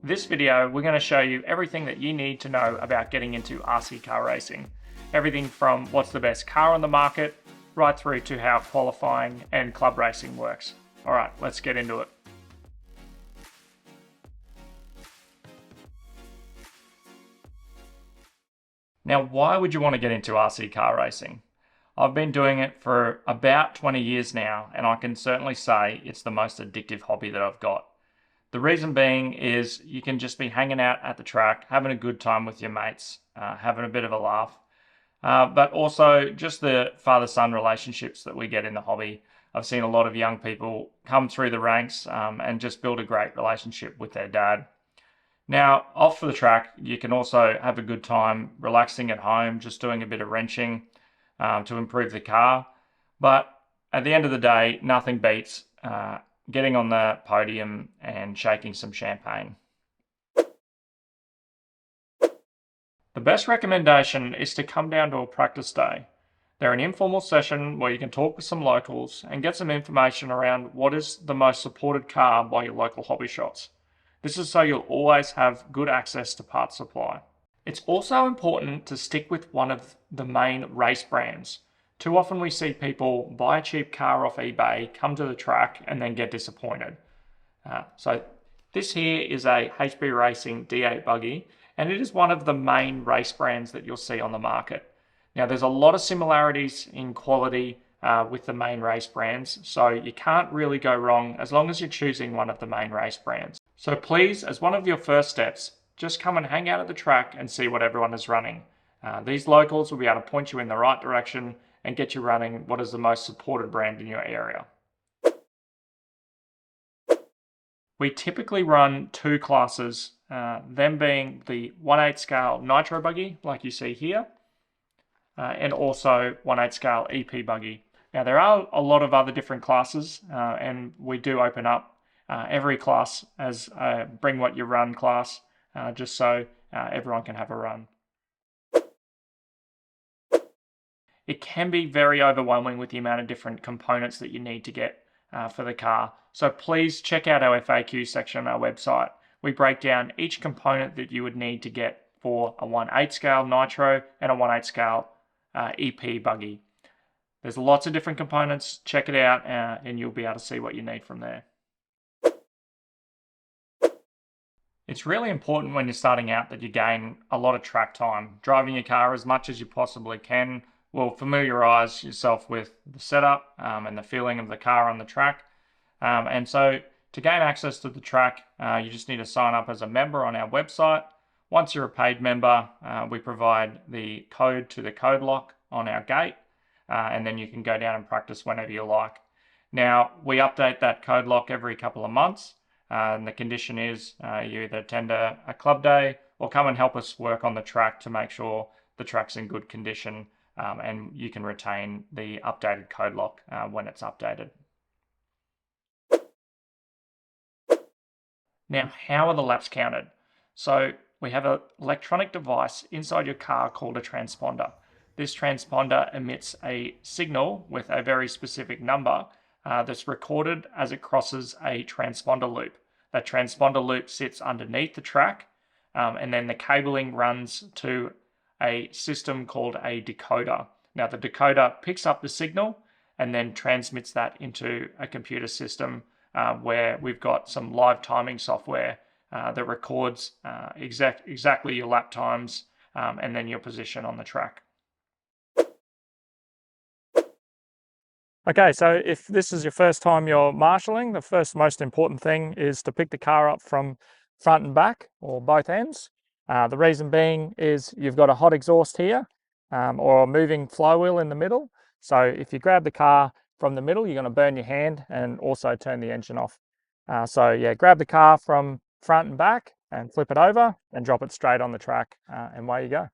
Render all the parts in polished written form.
This video, we're going to show you everything that you need to know about getting into RC car racing. Everything from what's the best car on the market, right through to how qualifying and club racing works. Alright, let's get into it. Now, why would you want to get into RC car racing? I've been doing it for about 20 years now, and I can certainly say it's the most addictive hobby that I've got. The reason being is you can just be hanging out at the track, having a good time with your mates, having a bit of a laugh, but also just the father-son relationships that we get in the hobby. I've seen a lot of young people come through the ranks and just build a great relationship with their dad. Now, off the track, you can also have a good time relaxing at home, just doing a bit of wrenching to improve the car. But at the end of the day, nothing beats getting on the podium and shaking some champagne. The best recommendation is to come down to a practice day. They're an informal session where you can talk with some locals and get some information around what is the most supported car by your local hobby shops. This is so you'll always have good access to parts supply. It's also important to stick with one of the main race brands. Too often we see people buy a cheap car off eBay, come to the track and then get disappointed. So this here is a HB Racing D8 buggy, and it is one of the main race brands that you'll see on the market. Now there's a lot of similarities in quality with the main race brands, so you can't really go wrong as long as you're choosing one of the main race brands. So please, as one of your first steps, just come and hang out at the track and see what everyone is running. These locals will be able to point you in the right direction and get you running what is the most supported brand in your area. We typically run two classes, them being the 1/8 scale nitro buggy, like you see here, and also 1/8 scale EP buggy. Now there are a lot of other different classes, and we do open up every class as a bring what you run class, just so everyone can have a run. It can be very overwhelming with the amount of different components that you need to get for the car. So please check out our FAQ section on our website. We break down each component that you would need to get for a 1/8 scale nitro and a 1/8 scale EP buggy. There's lots of different components. Check it out and you'll be able to see what you need from there. It's really important when you're starting out that you gain a lot of track time. Driving your car as much as you possibly can will familiarize yourself with the setup and the feeling of the car on the track. And so to gain access to the track, you just need to sign up as a member on our website. Once you're a paid member, we provide the code to the code lock on our gate, and then you can go down and practice whenever you like. Now, we update that code lock every couple of months, and the condition is you either attend a club day or come and help us work on the track to make sure the track's in good condition, and you can retain the updated code lock when it's updated. Now, how are the laps counted? So we have an electronic device inside your car called a transponder. This transponder emits a signal with a very specific number that's recorded as it crosses a transponder loop. That transponder loop sits underneath the track, and then the cabling runs to a system called a decoder. Now the decoder picks up the signal and then transmits that into a computer system where we've got some live timing software that records exactly your lap times and then your position on the track. Okay, so if this is your first time you're marshalling, the first most important thing is to pick the car up from front and back, or both ends. The reason being is you've got a hot exhaust here, or a moving flywheel in the middle. So if you grab the car from the middle, you're going to burn your hand and also turn the engine off. So yeah, grab the car from front and back and flip it over and drop it straight on the track, and away you go.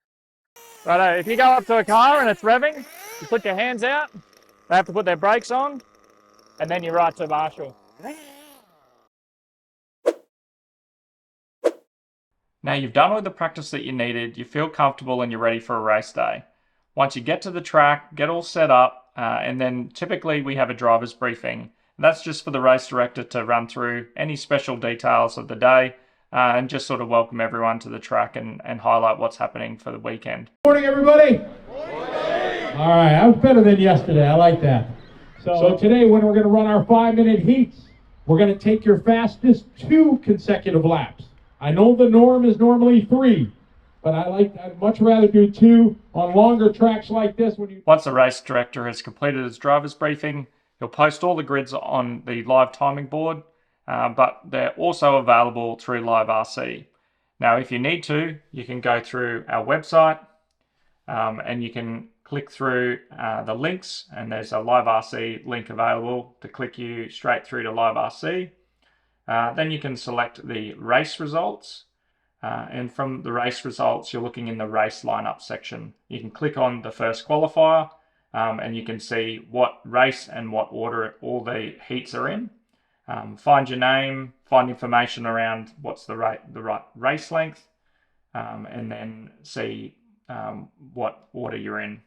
Righto, if you go up to a car and it's revving, you put your hands out. They have to put their brakes on, and then you ride to marshal. Now you've done all the practice that you needed, you feel comfortable and you're ready for a race day. Once you get to the track, get all set up, and then typically we have a driver's briefing. And that's just for the race director to run through any special details of the day and just sort of welcome everyone to the track and highlight what's happening for the weekend. Morning, everybody. All right, I was better than yesterday. I like that. So today, when we're going to run our 5-minute heats, we're going to take your fastest 2 consecutive laps. I know the norm is normally 3, but I'd much rather do 2 on longer tracks like this. Once the race director has completed his driver's briefing, he'll post all the grids on the live timing board, but they're also available through Live RC. Now, if you need to, you can go through our website and you can click through the links, and there's a Live RC link available to click you straight through to Live RC. Then you can select the race results, and from the race results, you're looking in the race lineup section. You can click on the first qualifier, and you can see what race and what order all the heats are in. Find your name, find information around what's the right race length, and then see what order you're in.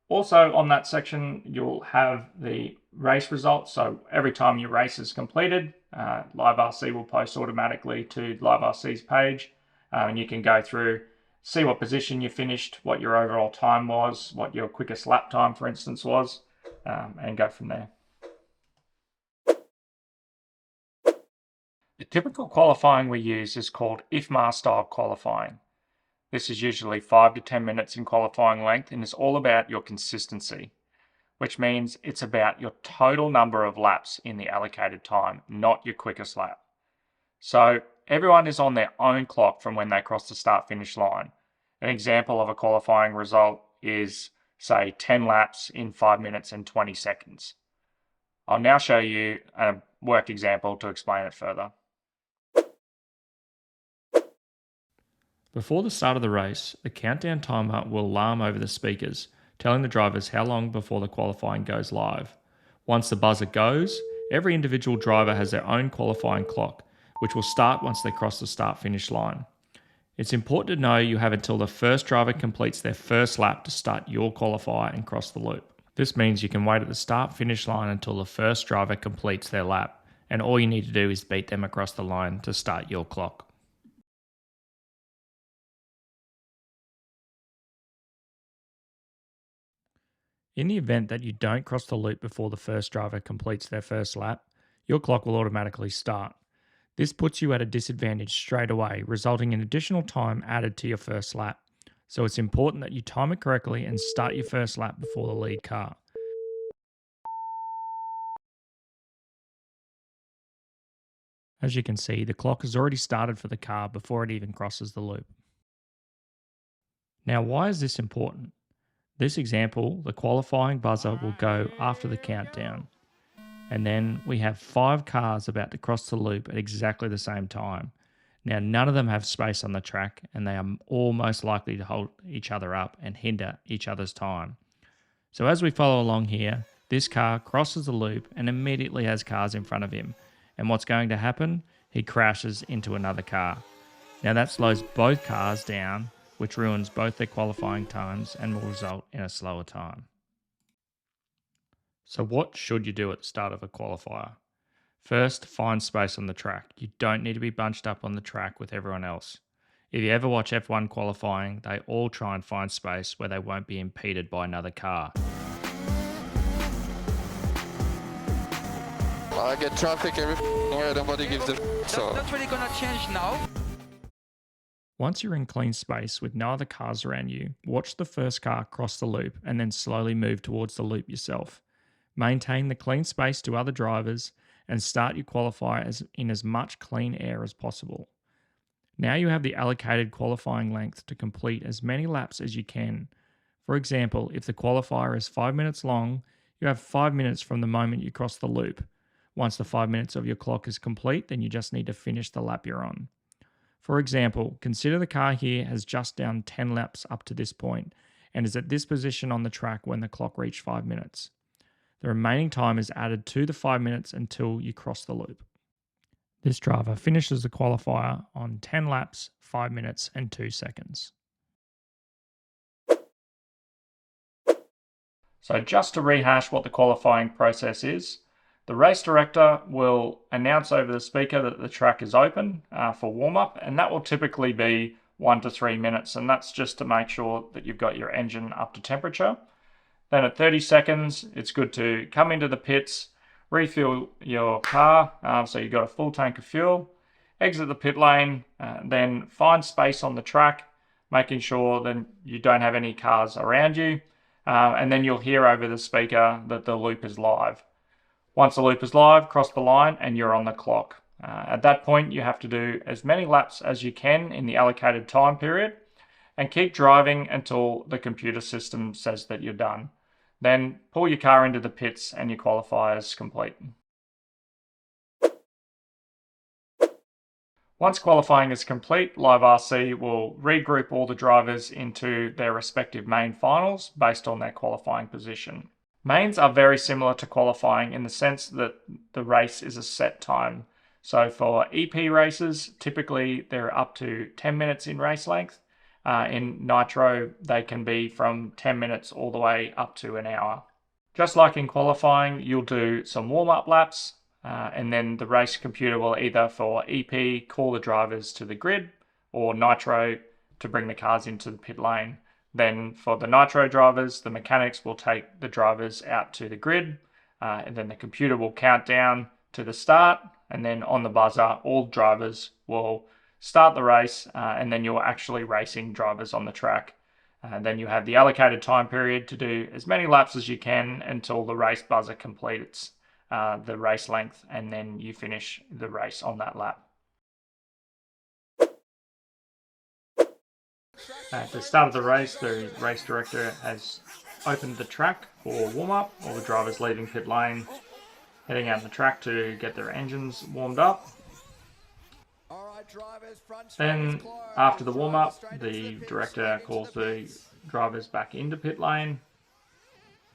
Also on that section, you'll have the race results. So every time your race is completed, Live RC will post automatically to Live RC's page, and you can go through, see what position you finished, what your overall time was, what your quickest lap time, for instance, was, and go from there. The typical qualifying we use is called IFMAR style qualifying. This is usually 5 to 10 minutes in qualifying length and is all about your consistency, which means it's about your total number of laps in the allocated time, not your quickest lap. So everyone is on their own clock from when they cross the start-finish line. An example of a qualifying result is, say, 10 laps in 5 minutes and 20 seconds. I'll now show you a worked example to explain it further. Before the start of the race, the countdown timer will alarm over the speakers, telling the drivers how long before the qualifying goes live. Once the buzzer goes, every individual driver has their own qualifying clock, which will start once they cross the start-finish line. It's important to know you have until the first driver completes their first lap to start your qualifier and cross the loop. This means you can wait at the start-finish line until the first driver completes their lap, and all you need to do is beat them across the line to start your clock. In the event that you don't cross the loop before the first driver completes their first lap, your clock will automatically start. This puts you at a disadvantage straight away, resulting in additional time added to your first lap. So it's important that you time it correctly and start your first lap before the lead car. As you can see, the clock has already started for the car before it even crosses the loop. Now, why is this important? This example, the qualifying buzzer will go after the countdown. And then we have 5 cars about to cross the loop at exactly the same time. Now, none of them have space on the track, and they are all most likely to hold each other up and hinder each other's time. So as we follow along here, this car crosses the loop and immediately has cars in front of him. And what's going to happen? He crashes into another car. Now that slows both cars down, which ruins both their qualifying times and will result in a slower time. So what should you do at the start of a qualifier? First, find space on the track. You don't need to be bunched up on the track with everyone else. If you ever watch F1 qualifying, they all try and find space where they won't be impeded by another car. I get traffic everywhere, nobody gives a so. That's really gonna change now. Once you're in clean space with no other cars around you, watch the first car cross the loop and then slowly move towards the loop yourself. Maintain the clean space to other drivers and start your qualifier in as much clean air as possible. Now you have the allocated qualifying length to complete as many laps as you can. For example, if the qualifier is 5 minutes long, you have 5 minutes from the moment you cross the loop. Once the 5 minutes of your clock is complete, then you just need to finish the lap you're on. For example, consider the car here has just done 10 laps up to this point and is at this position on the track when the clock reached 5 minutes. The remaining time is added to the 5 minutes until you cross the loop. This driver finishes the qualifier on 10 laps, 5 minutes and 2 seconds. So just to rehash what the qualifying process is, The race director will announce over the speaker that the track is open for warm-up, and that will typically be 1 to 3 minutes, and that's just to make sure that you've got your engine up to temperature. Then at 30 seconds, it's good to come into the pits, refuel your car, so you've got a full tank of fuel, exit the pit lane, then find space on the track, making sure that you don't have any cars around you, and then you'll hear over the speaker that the loop is live. Once the loop is live, cross the line and you're on the clock. At that point, you have to do as many laps as you can in the allocated time period and keep driving until the computer system says that you're done. Then pull your car into the pits and your qualifier is complete. Once qualifying is complete, Live RC will regroup all the drivers into their respective main finals based on their qualifying position. Mains are very similar to qualifying in the sense that the race is a set time. So for EP races, typically they're up to 10 minutes in race length. In Nitro, they can be from 10 minutes all the way up to an hour. Just like in qualifying, you'll do some warm-up laps, and then the race computer will either for EP call the drivers to the grid, or Nitro to bring the cars into the pit lane. Then for the Nitro drivers, the mechanics will take the drivers out to the grid, and then the computer will count down to the start, and then on the buzzer, all drivers will start the race, and then you're actually racing drivers on the track. Then you have the allocated time period to do as many laps as you can until the race buzzer completes the race length, and then you finish the race on that lap. At the start of the race director has opened the track for warm-up. All the drivers leaving pit lane, heading out on the track to get their engines warmed up. Then after the warm-up, the director calls the drivers back into pit lane.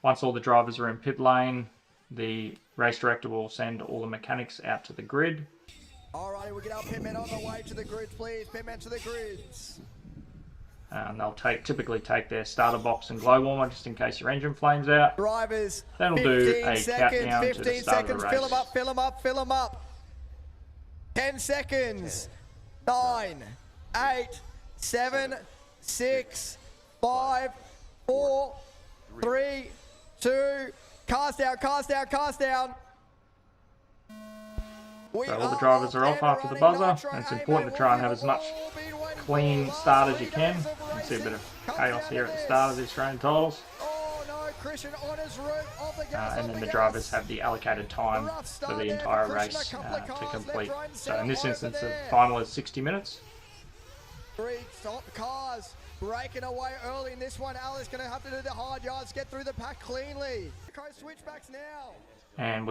Once all the drivers are in pit lane, the race director will send all the mechanics out to the grid. Alright, we'll get our pitmen on the way to the grids, please. Pitmen to the grids. And they'll typically take their starter box and glow warmer just in case your engine flames out. Drivers, then we'll do a 15 countdown seconds, to the 15 start seconds, of the race. fill them up, fill them up, fill them up. 10 seconds. 9, 8, 7, 6, 5, 4, 3, 2, cars down, cars down, cars down. So all the drivers are off after the buzzer, and it's important to try and have as much clean start as you can. You can see a bit of chaos here at the start of the Australian titles. And then the drivers have the allocated time for the entire race to complete. So in this instance, the final is 60 minutes. Stop cars breaking away early in this one. Ali's going to have to do the hard yards, get through the pack cleanly. Switchbacks now. And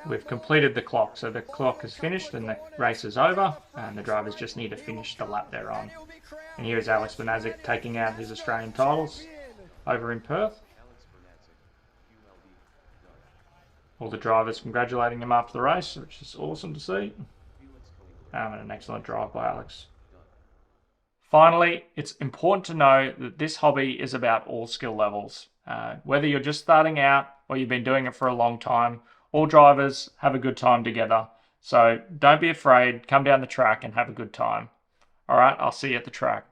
we've completed the clock, so the clock is finished and the race is over, and the drivers just need to finish the lap they're on. And here is Alex Benazic taking out his Australian titles over in Perth. All the drivers congratulating him after the race, which is awesome to see. And an excellent drive by Alex. Finally, it's important to know that this hobby is about all skill levels. Whether you're just starting out or you've been doing it for a long time, all drivers have a good time together. So don't be afraid, come down the track and have a good time. All right, I'll see you at the track.